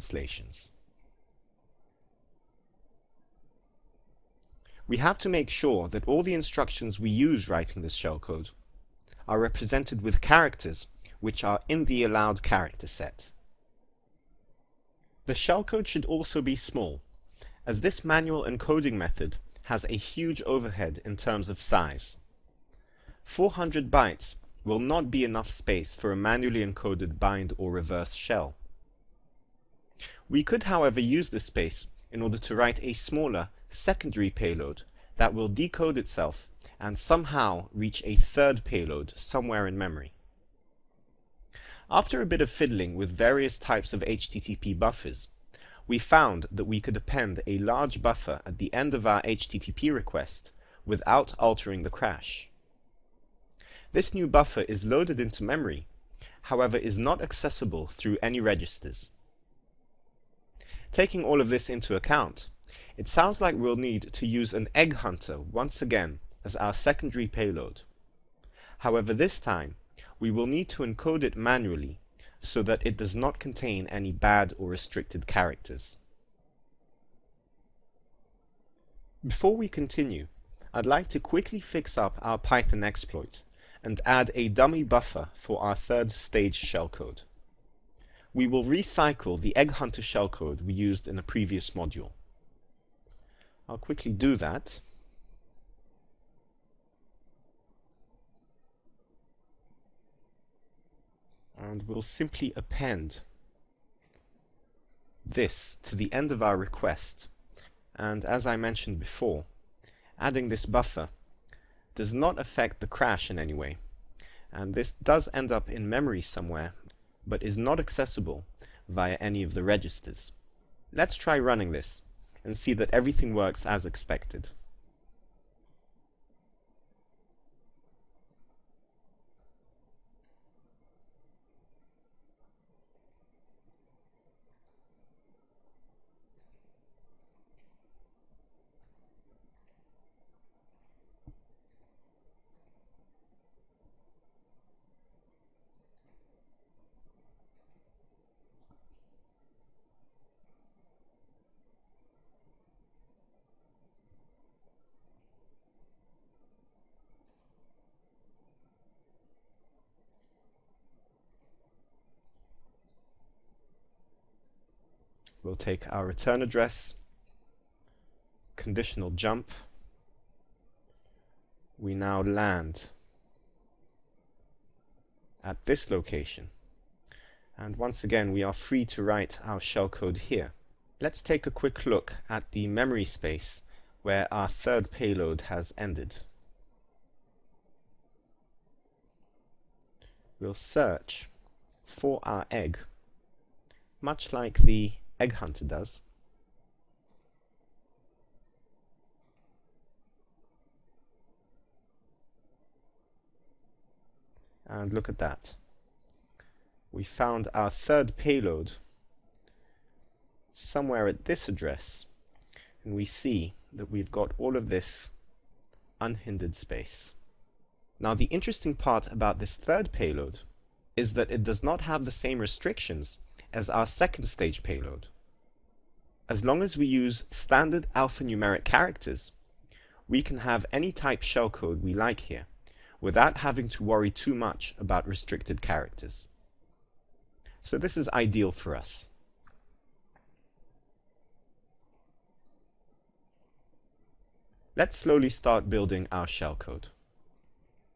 translations. We have to make sure that all the instructions we use writing this shellcode are represented with characters which are in the allowed character set. The shellcode should also be small, as this manual encoding method has a huge overhead in terms of size. 400 bytes will not be enough space for a manually encoded bind or reverse shell. We could, however, use this space in order to write a smaller secondary payload that will decode itself and somehow reach a third payload somewhere in memory. After a bit of fiddling with various types of HTTP buffers, we found that we could append a large buffer at the end of our HTTP request without altering the crash. This new buffer is loaded into memory, however is not accessible through any registers. Taking all of this into account, it sounds like we'll need to use an egg hunter once again as our secondary payload. However, this time we will need to encode it manually so that it does not contain any bad or restricted characters. Before we continue, I'd like to quickly fix up our Python exploit and add a dummy buffer for our third stage shellcode. We will recycle the egg hunter shellcode we used in a previous module. I'll quickly do that. And we'll simply append this to the end of our request. And as I mentioned before, adding this buffer does not affect the crash in any way. And this does end up in memory somewhere, but is not accessible via any of the registers. Let's try running this and see that everything works as expected. We'll take our return address, conditional jump. We now land at this location. And once again, we are free to write our shellcode here. Let's take a quick look at the memory space where our third payload has ended. We'll search for our egg, much like the egg hunter does. And look at that. We found our third payload somewhere at this address, and we see that we've got all of this unhindered space. Now, the interesting part about this third payload is that it does not have the same restrictions as our second stage payload. As long as we use standard alphanumeric characters, we can have any type shellcode we like here, without having to worry too much about restricted characters. So this is ideal for us. Let's slowly start building our shellcode.